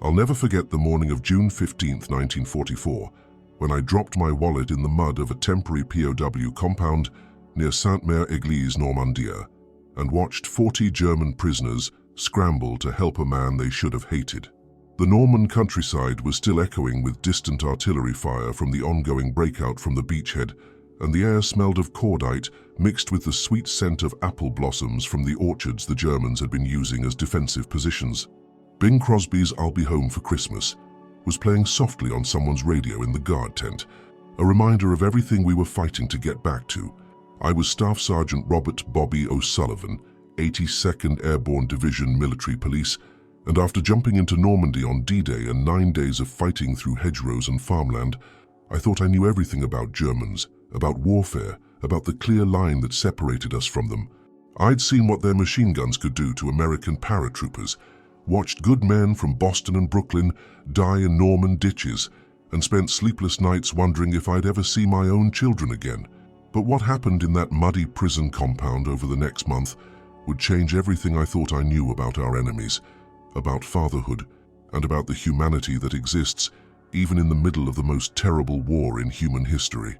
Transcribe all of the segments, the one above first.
I'll never forget the morning of June 15, 1944, when I dropped my wallet in the mud of a temporary POW compound near Sainte-Mère-Église, Normandia, and watched 40 German prisoners scramble to help a man they should have hated. The Norman countryside was still echoing with distant artillery fire from the ongoing breakout from the beachhead, and the air smelled of cordite mixed with the sweet scent of apple blossoms from the orchards the Germans had been using as defensive positions. Bing Crosby's "I'll Be Home for Christmas" was playing softly on someone's radio in the guard tent, a reminder of everything we were fighting to get back to. I was Staff Sergeant Robert "Bobby" O'Sullivan, 82nd Airborne Division Military Police, and after jumping into Normandy on D-Day and 9 days of fighting through hedgerows and farmland, I thought I knew everything about Germans, about warfare, about the clear line that separated us from them. I'd seen what their machine guns could do to American paratroopers, watched good men from Boston and Brooklyn die in Norman ditches, and spent sleepless nights wondering if I'd ever see my own children again. But what happened in that muddy prison compound over the next month would change everything I thought I knew about our enemies, about fatherhood, and about the humanity that exists even in the middle of the most terrible war in human history.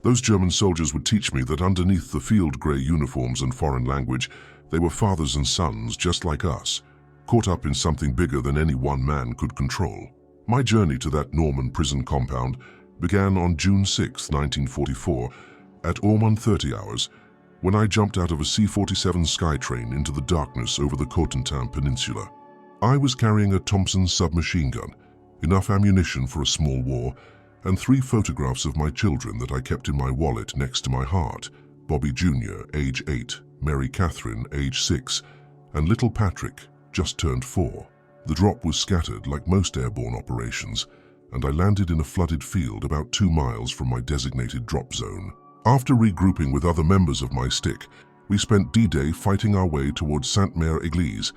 Those German soldiers would teach me that underneath the field grey uniforms and foreign language, they were fathers and sons just like us, caught up in something bigger than any one man could control. My journey to that Norman prison compound began on June 6, 1944, at 01:30 hours, when I jumped out of a C-47 Skytrain into the darkness over the Cotentin Peninsula. I was carrying a Thompson submachine gun, enough ammunition for a small war, and 3 photographs of my children that I kept in my wallet next to my heart: Bobby Jr., age 8, Mary Catherine, age 6, and little Patrick, just turned 4. The drop was scattered like most airborne operations, and I landed in a flooded field about 2 miles from my designated drop zone. After regrouping with other members of my stick, we spent D-Day fighting our way towards Sainte-Mère-Église,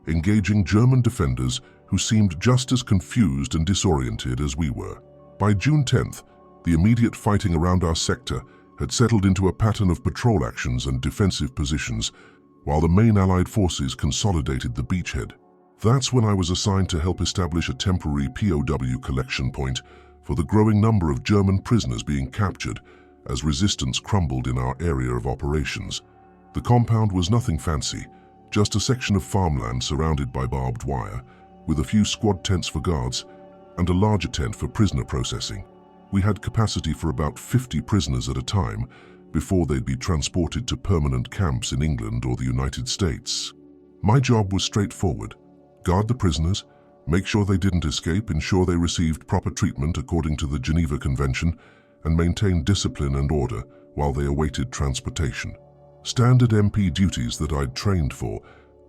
engaging German defenders who seemed just as confused and disoriented as we were. By June 10th, the immediate fighting around our sector had settled into a pattern of patrol actions and defensive positions, while the main Allied forces consolidated the beachhead. That's when I was assigned to help establish a temporary POW collection point for the growing number of German prisoners being captured as resistance crumbled in our area of operations. The compound was nothing fancy, just a section of farmland surrounded by barbed wire, with a few squad tents for guards and a larger tent for prisoner processing. We had capacity for about 50 prisoners at a time before they'd be transported to permanent camps in England or the United States. My job was straightforward: guard the prisoners, make sure they didn't escape, ensure they received proper treatment according to the Geneva Convention, and maintain discipline and order while they awaited transportation. Standard MP duties that I'd trained for,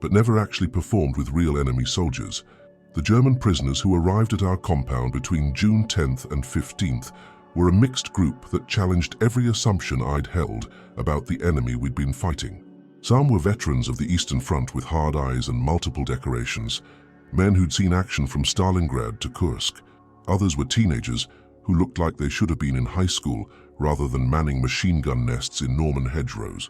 but never actually performed with real enemy soldiers. The German prisoners who arrived at our compound between June 10th and 15th were a mixed group that challenged every assumption I'd held about the enemy we'd been fighting. Some were veterans of the Eastern Front with hard eyes and multiple decorations, men who'd seen action from Stalingrad to Kursk. Others were teenagers who looked like they should have been in high school rather than manning machine gun nests in Norman hedgerows.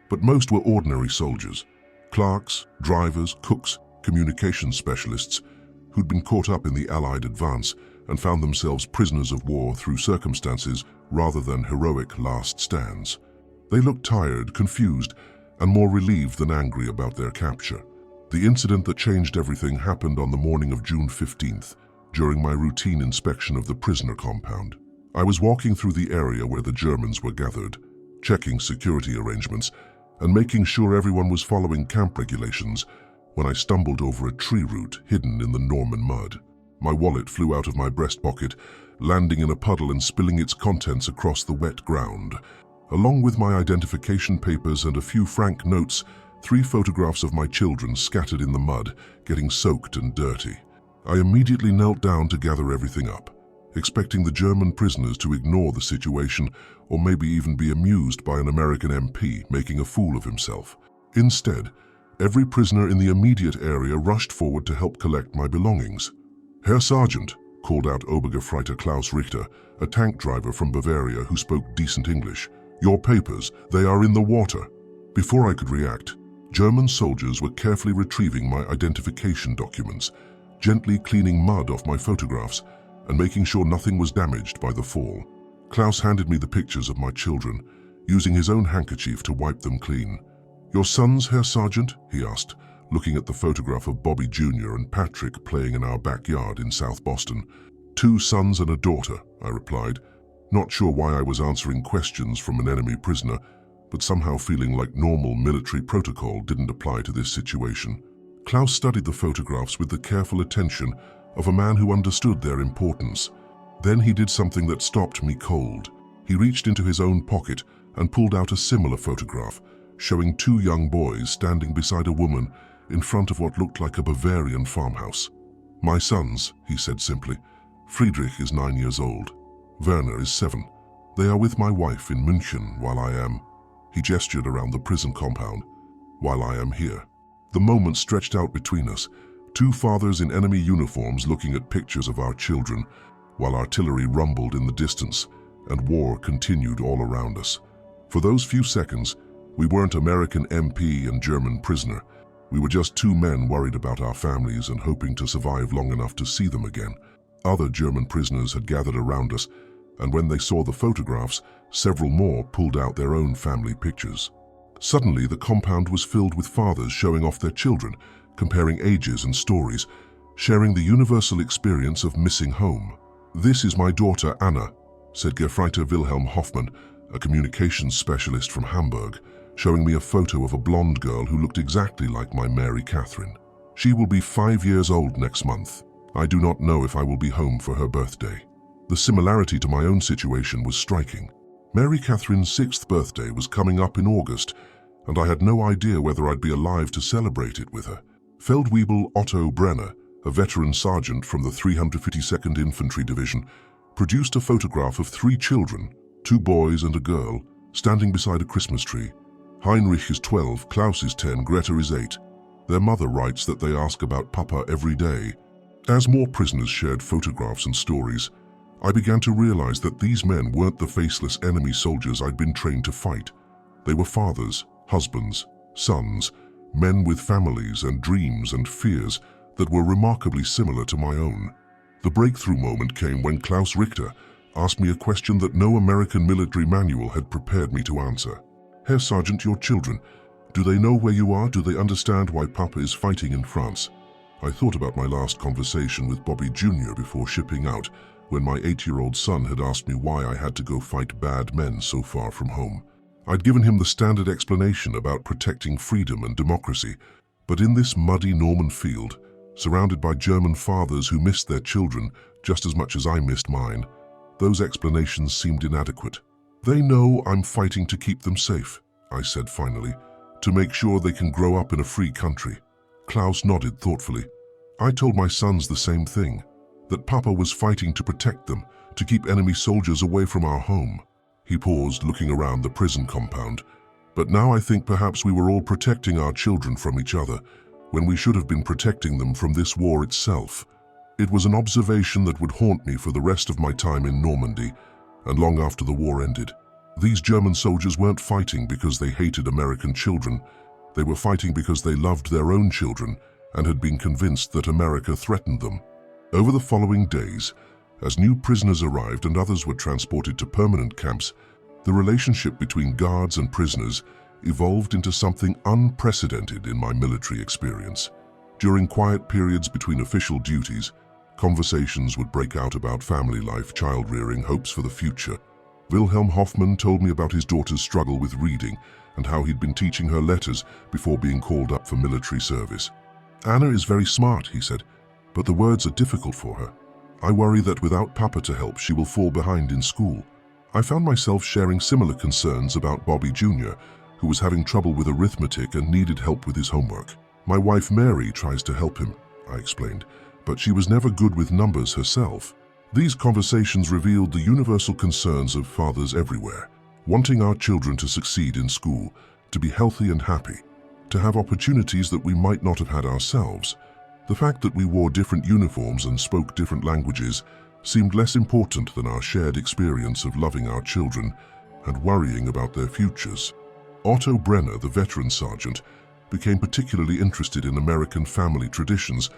But most were ordinary soldiers, clerks, drivers, cooks, communications specialists, who'd been caught up in the Allied advance and found themselves prisoners of war through circumstances rather than heroic last stands. They looked tired, confused, and more relieved than angry about their capture. The incident that changed everything happened on the morning of June 15th, during my routine inspection of the prisoner compound. I was walking through the area where the Germans were gathered, checking security arrangements and making sure everyone was following camp regulations, when I stumbled over a tree root hidden in the Norman mud. My wallet flew out of my breast pocket, landing in a puddle and spilling its contents across the wet ground. Along with my identification papers and a few franc notes, 3 photographs of my children scattered in the mud, getting soaked and dirty. I immediately knelt down to gather everything up, expecting the German prisoners to ignore the situation or maybe even be amused by an American MP making a fool of himself. Instead, every prisoner in the immediate area rushed forward to help collect my belongings. "Herr Sergeant," called out Obergefreiter Klaus Richter, a tank driver from Bavaria who spoke decent English, "your papers, they are in the water." Before I could react, German soldiers were carefully retrieving my identification documents, gently cleaning mud off my photographs and making sure nothing was damaged by the fall. Klaus handed me the pictures of my children, using his own handkerchief to wipe them clean. "Your sons, Herr Sergeant?" he asked, looking at the photograph of Bobby Jr. and Patrick playing in our backyard in South Boston. "2 sons and a daughter," I replied, not sure why I was answering questions from an enemy prisoner, but somehow feeling like normal military protocol didn't apply to this situation. Klaus studied the photographs with the careful attention of a man who understood their importance. Then he did something that stopped me cold. He reached into his own pocket and pulled out a similar photograph, showing 2 young boys standing beside a woman in front of what looked like a Bavarian farmhouse. "My sons," he said simply. "Friedrich is 9 years old. Werner is 7. They are with my wife in München while I am—" he gestured around the prison compound, "while I am here." The moment stretched out between us, 2 fathers in enemy uniforms looking at pictures of our children, while artillery rumbled in the distance and war continued all around us. For those few seconds, we weren't American MP and German prisoner. We were just 2 men worried about our families and hoping to survive long enough to see them again. Other German prisoners had gathered around us, and when they saw the photographs, several more pulled out their own family pictures. Suddenly, the compound was filled with fathers showing off their children, comparing ages and stories, sharing the universal experience of missing home. "This is my daughter Anna," said Gefreiter Wilhelm Hoffmann, a communications specialist from Hamburg, showing me a photo of a blonde girl who looked exactly like my Mary Catherine. "She will be 5 years old next month. I do not know if I will be home for her birthday." The similarity to my own situation was striking. Mary Catherine's 6th birthday was coming up in August, and I had no idea whether I'd be alive to celebrate it with her. Feldwebel Otto Brenner, a veteran sergeant from the 352nd Infantry Division, produced a photograph of 3 children, 2 boys and a girl, standing beside a Christmas tree. Heinrich is 12, Klaus is 10, Greta is 8. Their mother writes that they ask about Papa every day. As more prisoners shared photographs and stories, I began to realize that these men weren't the faceless enemy soldiers I'd been trained to fight. They were fathers, husbands, sons, men with families and dreams and fears that were remarkably similar to my own. The breakthrough moment came when Klaus Richter asked me a question that no American military manual had prepared me to answer. "Herr Sergeant, your children, do they know where you are? Do they understand why Papa is fighting in France?" I thought about my last conversation with Bobby Jr. before shipping out, when my 8-year-old son had asked me why I had to go fight bad men so far from home. I'd given him the standard explanation about protecting freedom and democracy, but in this muddy Norman field, surrounded by German fathers who missed their children just as much as I missed mine, those explanations seemed inadequate. "They know I'm fighting to keep them safe," I said finally, "to make sure they can grow up in a free country." Klaus nodded thoughtfully. "I told my sons the same thing, that Papa was fighting to protect them, to keep enemy soldiers away from our home." He paused, looking around the prison compound. "But now I think perhaps we were all protecting our children from each other, when we should have been protecting them from this war itself." It was an observation that would haunt me for the rest of my time in Normandy, and long after the war ended. These German soldiers weren't fighting because they hated American children. They were fighting because they loved their own children and had been convinced that America threatened them. Over the following days, as new prisoners arrived and others were transported to permanent camps, the relationship between guards and prisoners evolved into something unprecedented in my military experience. During quiet periods between official duties, conversations would break out about family life, child rearing, hopes for the future. Wilhelm Hoffmann told me about his daughter's struggle with reading and how he'd been teaching her letters before being called up for military service. "Anna is very smart," he said, "but the words are difficult for her. I worry that without Papa to help, she will fall behind in school." I found myself sharing similar concerns about Bobby Jr., who was having trouble with arithmetic and needed help with his homework. "My wife Mary tries to help him," I explained, "but she was never good with numbers herself." These conversations revealed the universal concerns of fathers everywhere, wanting our children to succeed in school, to be healthy and happy, to have opportunities that we might not have had ourselves. The fact that we wore different uniforms and spoke different languages seemed less important than our shared experience of loving our children and worrying about their futures. Otto Brenner, the veteran sergeant, became particularly interested in American family traditions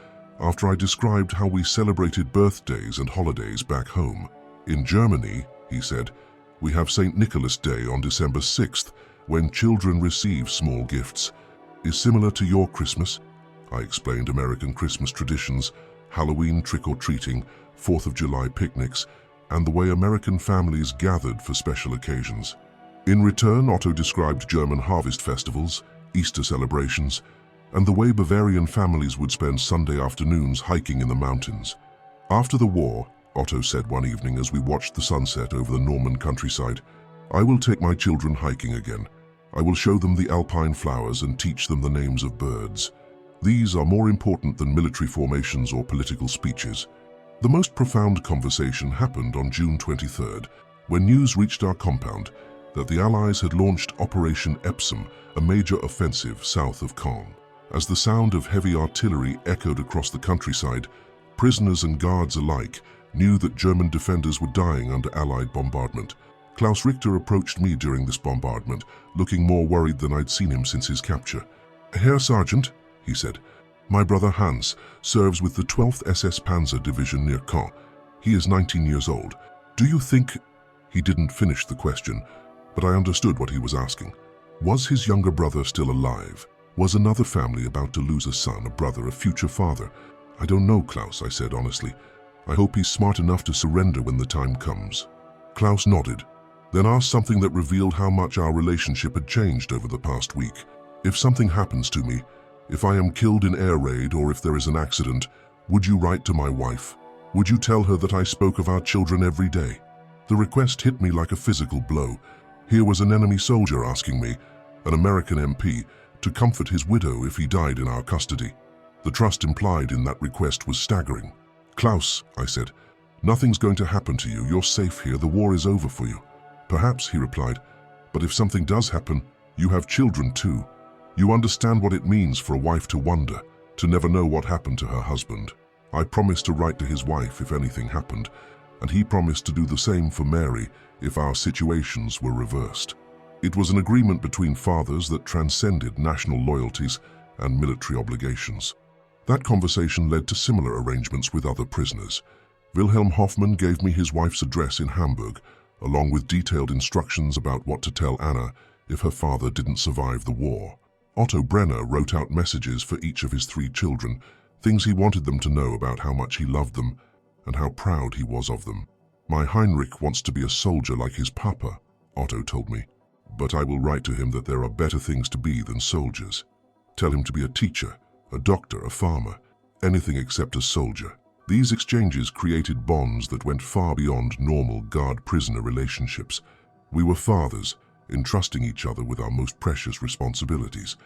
after I described how we celebrated birthdays and holidays back home. In Germany, he said, we have St. Nicholas Day on December 6th, when children receive small gifts. Is similar to your Christmas? I explained American Christmas traditions, Halloween trick-or-treating, 4th of July picnics, and the way American families gathered for special occasions. In return, Otto described German harvest festivals, Easter celebrations, and the way Bavarian families would spend Sunday afternoons hiking in the mountains. After the war, Otto said one evening as we watched the sunset over the Norman countryside, I will take my children hiking again. I will show them the alpine flowers and teach them the names of birds. These are more important than military formations or political speeches. The most profound conversation happened on June 23rd, when news reached our compound that the Allies had launched Operation Epsom, a major offensive south of Caen. As the sound of heavy artillery echoed across the countryside, prisoners and guards alike knew that German defenders were dying under Allied bombardment. Klaus Richter approached me during this bombardment, looking more worried than I'd seen him since his capture. Herr Sergeant, he said, my brother Hans serves with the 12th SS Panzer Division near Caen. He is 19 years old. Do you think... He didn't finish the question, but I understood what he was asking. Was his younger brother still alive? Was another family about to lose a son, a brother, a future father? I don't know, Klaus, I said honestly. I hope he's smart enough to surrender when the time comes. Klaus nodded, then asked something that revealed how much our relationship had changed over the past week. If something happens to me, if I am killed in air raid or if there is an accident, would you write to my wife? Would you tell her that I spoke of our children every day? The request hit me like a physical blow. Here was an enemy soldier asking me, an American MP, to comfort his widow if he died in our custody. The trust implied in that request was staggering. Klaus, I said, nothing's going to happen to you. You're safe here. The war is over for you. Perhaps, he replied, but if something does happen, you have children too. You understand what it means for a wife to wonder, to never know what happened to her husband. I promised to write to his wife if anything happened, and he promised to do the same for Mary if our situations were reversed. It was an agreement between fathers that transcended national loyalties and military obligations. That conversation led to similar arrangements with other prisoners. Wilhelm Hoffmann gave me his wife's address in Hamburg, along with detailed instructions about what to tell Anna if her father didn't survive the war. Otto Brenner wrote out messages for each of his 3 children, things he wanted them to know about how much he loved them and how proud he was of them. My Heinrich wants to be a soldier like his papa, Otto told me, but I will write to him that there are better things to be than soldiers. Tell him to be a teacher, a doctor, a farmer, anything except a soldier. These exchanges created bonds that went far beyond normal guard-prisoner relationships. We were fathers, entrusting each other with our most precious responsibilities,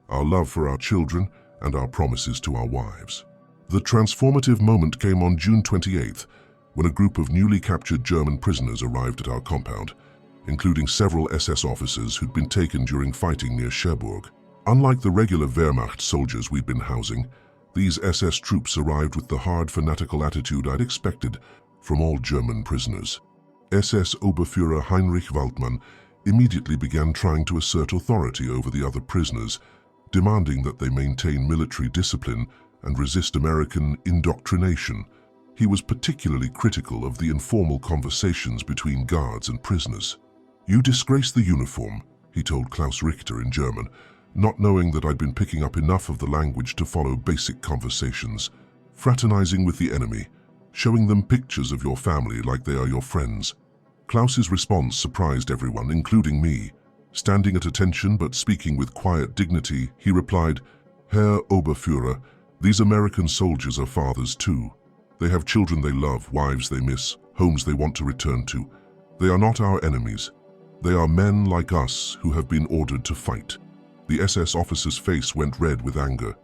our love for our children and our promises to our wives. The transformative moment came on June 28th, when a group of newly captured German prisoners arrived at our compound, including several SS officers who'd been taken during fighting near Cherbourg. Unlike the regular Wehrmacht soldiers we'd been housing, these SS troops arrived with the hard, fanatical attitude I'd expected from all German prisoners. SS Oberführer Heinrich Waldmann immediately began trying to assert authority over the other prisoners, demanding that they maintain military discipline and resist American indoctrination. He was particularly critical of the informal conversations between guards and prisoners. "You disgrace the uniform," he told Klaus Richter in German, not knowing that I'd been picking up enough of the language to follow basic conversations. "Fraternizing with the enemy, showing them pictures of your family like they are your friends." Klaus's response surprised everyone, including me. Standing at attention but speaking with quiet dignity, he replied, "Herr Oberführer, these American soldiers are fathers too. They have children they love, wives they miss, homes they want to return to. They are not our enemies. They are men like us who have been ordered to fight." The SS officer's face went red with anger.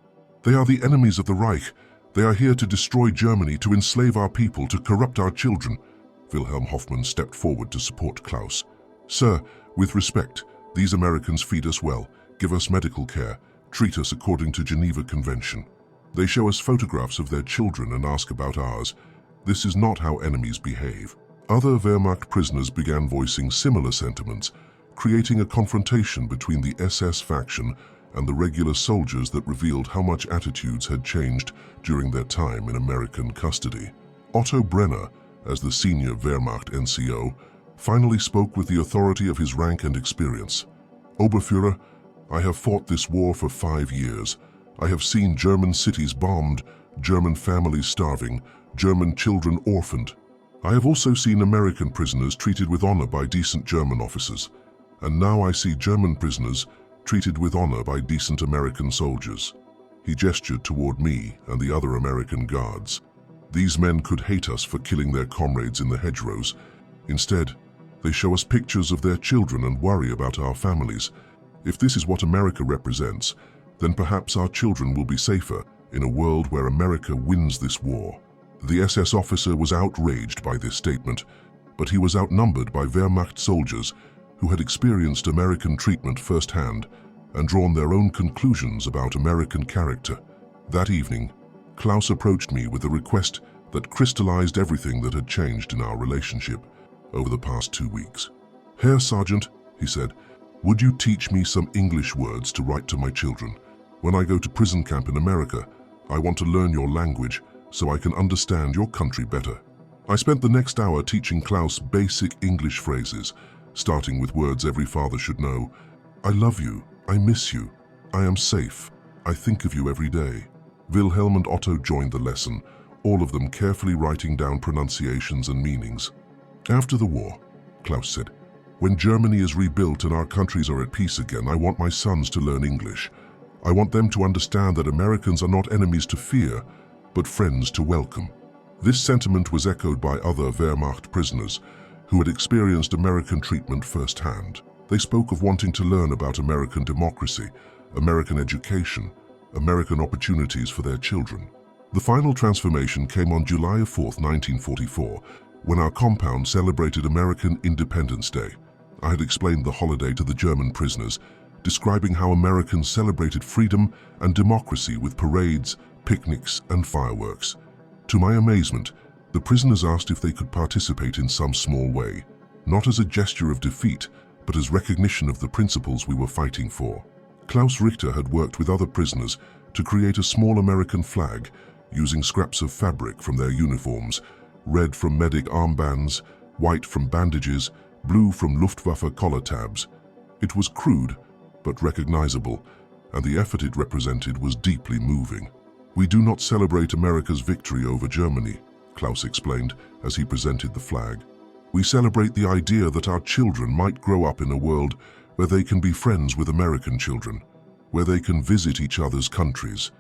"They are the enemies of the Reich. They are here to destroy Germany, to enslave our people, to corrupt our children." Wilhelm Hoffmann stepped forward to support Klaus. "Sir, with respect, these Americans feed us well, give us medical care, treat us according to Geneva Convention. They show us photographs of their children and ask about ours. This is not how enemies behave." Other Wehrmacht prisoners began voicing similar sentiments, creating a confrontation between the SS faction and the regular soldiers that revealed how much attitudes had changed during their time in American custody. Otto Brenner, as the senior Wehrmacht NCO, finally spoke with the authority of his rank and experience. "Oberfuhrer, I have fought this war for 5 years. I have seen German cities bombed, German families starving, German children orphaned. I have also seen American prisoners treated with honor by decent German officers. And now I see German prisoners treated with honor by decent American soldiers." He gestured toward me and the other American guards. These men could hate us for killing their comrades in the hedgerows. Instead, they show us pictures of their children and worry about our families. If this is what America represents, then perhaps our children will be safer in a world where America wins this war. The SS officer was outraged by this statement, but he was outnumbered by Wehrmacht soldiers who had experienced American treatment firsthand and drawn their own conclusions about American character. That evening, Klaus approached me with a request that crystallized everything that had changed in our relationship over the past 2 weeks. "Herr Sergeant," he said, "would you teach me some English words to write to my children? When I go to prison camp in America, I want to learn your language so I can understand your country better." I spent the next hour teaching Klaus basic English phrases, starting with words every father should know. "I love you, I miss you, I am safe, I think of you every day." Wilhelm and Otto joined the lesson, all of them carefully writing down pronunciations and meanings. "After the war," Klaus said, "when Germany is rebuilt and our countries are at peace again, I want my sons to learn English. I want them to understand that Americans are not enemies to fear, but friends to welcome." This sentiment was echoed by other Wehrmacht prisoners who had experienced American treatment firsthand. They spoke of wanting to learn about American democracy, American education, American opportunities for their children. The final transformation came on July 4, 1944, when our compound celebrated American Independence Day. I had explained the holiday to the German prisoners, describing how Americans celebrated freedom and democracy with parades, picnics, and fireworks. To my amazement, the prisoners asked if they could participate in some small way, not as a gesture of defeat, but as recognition of the principles we were fighting for. Klaus Richter had worked with other prisoners to create a small American flag using scraps of fabric from their uniforms, red from medic armbands, white from bandages, blue from Luftwaffe collar tabs. It was crude, but recognizable, and the effort it represented was deeply moving. "We do not celebrate America's victory over Germany," Klaus explained as he presented the flag. "We celebrate the idea that our children might grow up in a world where they can be friends with American children, where they can visit each other's countries,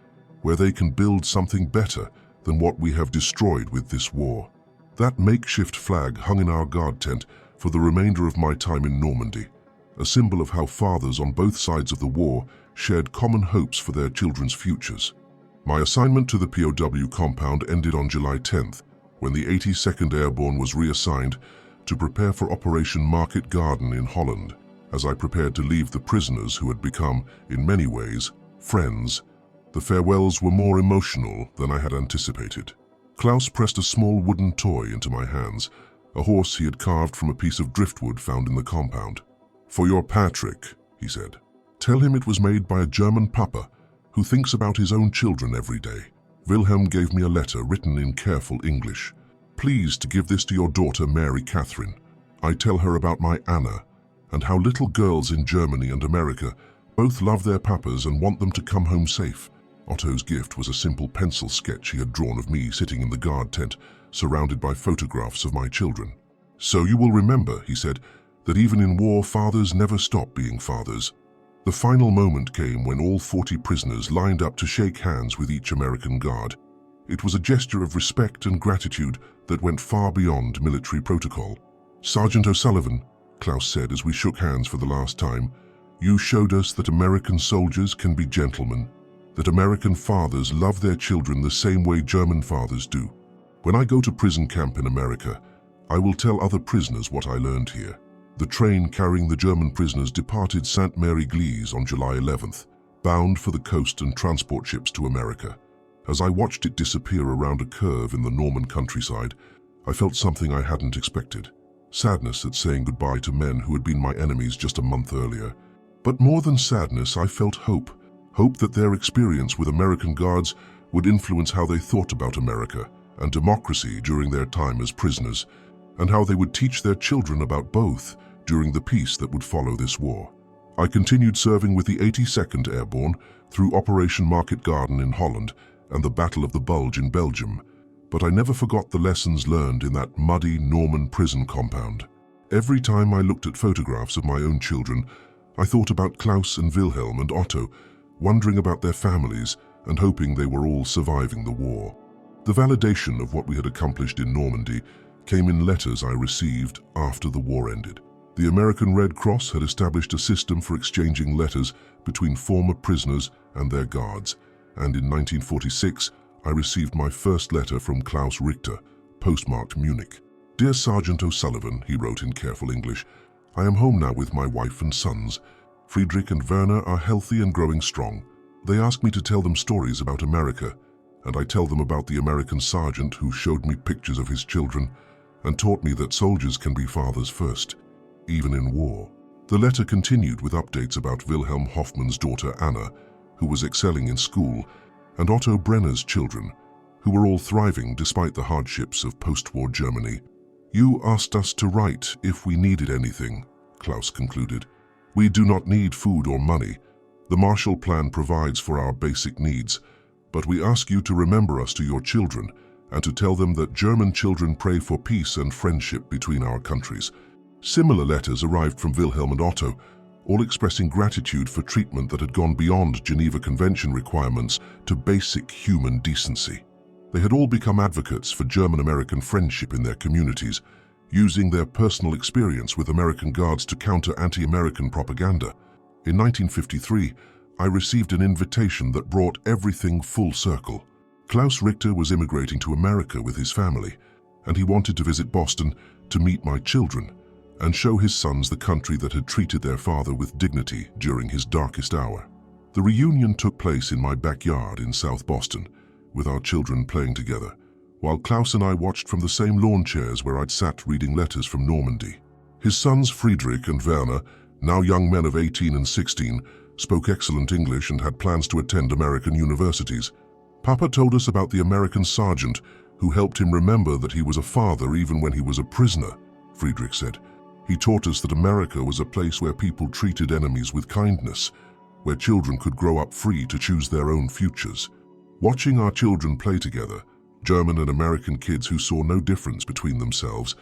where they can build something better than what we have destroyed with this war." That makeshift flag hung in our guard tent for the remainder of my time in Normandy, a symbol of how fathers on both sides of the war shared common hopes for their children's futures. My assignment to the POW compound ended on July 10th, when the 82nd Airborne was reassigned to prepare for Operation Market Garden in Holland. As I prepared to leave the prisoners who had become, in many ways, friends, the farewells were more emotional than I had anticipated. Klaus pressed a small wooden toy into my hands, a horse he had carved from a piece of driftwood found in the compound. "For your Patrick," he said. "Tell him it was made by a German papa who thinks about his own children every day." Wilhelm gave me a letter written in careful English. "Please to give this to your daughter Mary Catherine. I tell her about my Anna and how little girls in Germany and America both love their papas and want them to come home safe." Otto's gift was a simple pencil sketch he had drawn of me sitting in the guard tent, surrounded by photographs of my children. "So you will remember," he said, "that even in war fathers never stop being fathers." The final moment came when all 40 prisoners lined up to shake hands with each American guard. It was a gesture of respect and gratitude that went far beyond military protocol. "Sergeant O'Sullivan," Klaus said as we shook hands for the last time, "you showed us that American soldiers can be gentlemen, that American fathers love their children the same way German fathers do. When I go to prison camp in America, I will tell other prisoners what I learned here." The train carrying the German prisoners departed Sainte-Mère-Église on July 11th, bound for the coast and transport ships to America. As I watched it disappear around a curve in the Norman countryside, I felt something I hadn't expected. Sadness at saying goodbye to men who had been my enemies just a month earlier. But more than sadness, I felt hope, hoped that their experience with American guards would influence how they thought about America and democracy during their time as prisoners, and how they would teach their children about both during the peace that would follow this war. I continued serving with the 82nd Airborne through Operation Market Garden in Holland and the Battle of the Bulge in Belgium, but I never forgot the lessons learned in that muddy Norman prison compound. Every time I looked at photographs of my own children, I thought about Klaus and Wilhelm and Otto, wondering about their families and hoping they were all surviving the war. The validation of what we had accomplished in Normandy came in letters I received after the war ended. The American Red Cross had established a system for exchanging letters between former prisoners and their guards, and in 1946 I received my first letter from Klaus Richter, postmarked Munich. "Dear Sergeant O'Sullivan," he wrote in careful English, "I am home now with my wife and sons. Friedrich and Werner are healthy and growing strong. They ask me to tell them stories about America, and I tell them about the American sergeant who showed me pictures of his children and taught me that soldiers can be fathers first, even in war." The letter continued with updates about Wilhelm Hoffmann's daughter Anna, who was excelling in school, and Otto Brenner's children, who were all thriving despite the hardships of post-war Germany. "You asked us to write if we needed anything," Klaus concluded. "We do not need food or money. The Marshall Plan provides for our basic needs, but we ask you to remember us to your children and to tell them that German children pray for peace and friendship between our countries." Similar letters arrived from Wilhelm and Otto, all expressing gratitude for treatment that had gone beyond Geneva Convention requirements to basic human decency. They had all become advocates for German-American friendship in their communities, using their personal experience with American guards to counter anti-American propaganda. In 1953, I received an invitation that brought everything full circle. Klaus Richter was immigrating to America with his family, and he wanted to visit Boston to meet my children and show his sons the country that had treated their father with dignity during his darkest hour. The reunion took place in my backyard in South Boston, with our children playing together, while Klaus and I watched from the same lawn chairs where I'd sat reading letters from Normandy. His sons Friedrich and Werner, now young men of 18 and 16, spoke excellent English and had plans to attend American universities. "Papa told us about the American sergeant who helped him remember that he was a father even when he was a prisoner," Friedrich said. "He taught us that America was a place where people treated enemies with kindness, where children could grow up free to choose their own futures." Watching our children play together, German and American kids who saw no difference between themselves,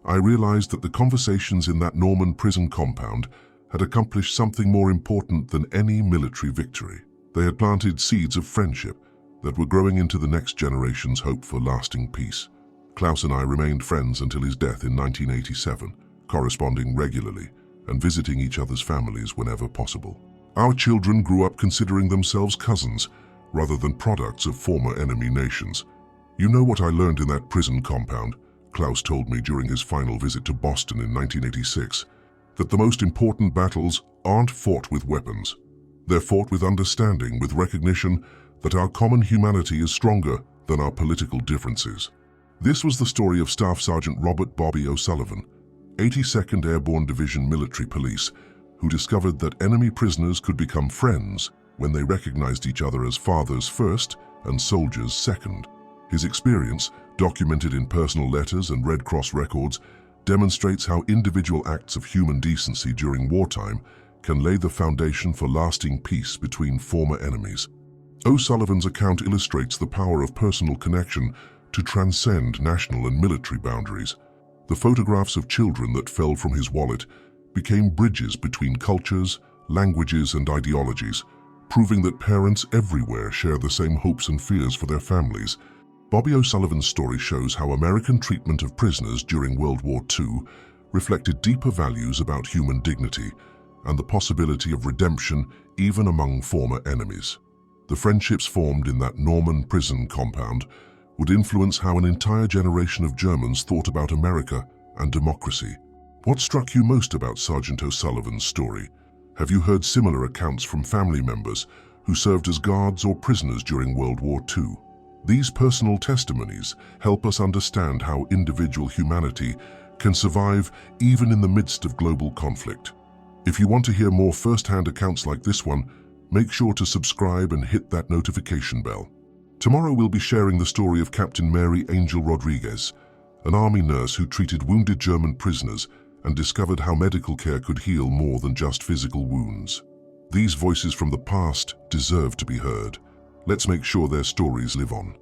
I realized that the conversations in that Norman prison compound had accomplished something more important than any military victory. They had planted seeds of friendship that were growing into the next generation's hope for lasting peace. Klaus and I remained friends until his death in 1987, corresponding regularly and visiting each other's families whenever possible. Our children grew up considering themselves cousins rather than products of former enemy nations. "You know what I learned in that prison compound," Klaus told me during his final visit to Boston in 1986, "that the most important battles aren't fought with weapons. They're fought with understanding, with recognition that our common humanity is stronger than our political differences." This was the story of Staff Sergeant Robert "Bobby" O'Sullivan, 82nd Airborne Division Military Police, who discovered that enemy prisoners could become friends when they recognized each other as fathers first and soldiers second. His experience, documented in personal letters and Red Cross records, demonstrates how individual acts of human decency during wartime can lay the foundation for lasting peace between former enemies. O'Sullivan's account illustrates the power of personal connection to transcend national and military boundaries. The photographs of children that fell from his wallet became bridges between cultures, languages, and ideologies, proving that parents everywhere share the same hopes and fears for their families. Bobby O'Sullivan's story shows how American treatment of prisoners during World War II reflected deeper values about human dignity and the possibility of redemption even among former enemies. The friendships formed in that Norman prison compound would influence how an entire generation of Germans thought about America and democracy. What struck you most about Sergeant O'Sullivan's story? Have you heard similar accounts from family members who served as guards or prisoners during World War II? These personal testimonies help us understand how individual humanity can survive even in the midst of global conflict. If you want to hear more first-hand accounts like this one, Make sure to subscribe and hit that notification bell. Tomorrow we'll be sharing the story of Captain Mary Angel Rodriguez, an army nurse who treated wounded German prisoners and discovered how medical care could heal more than just physical wounds. These voices from the past deserve to be heard. Let's make sure their stories live on.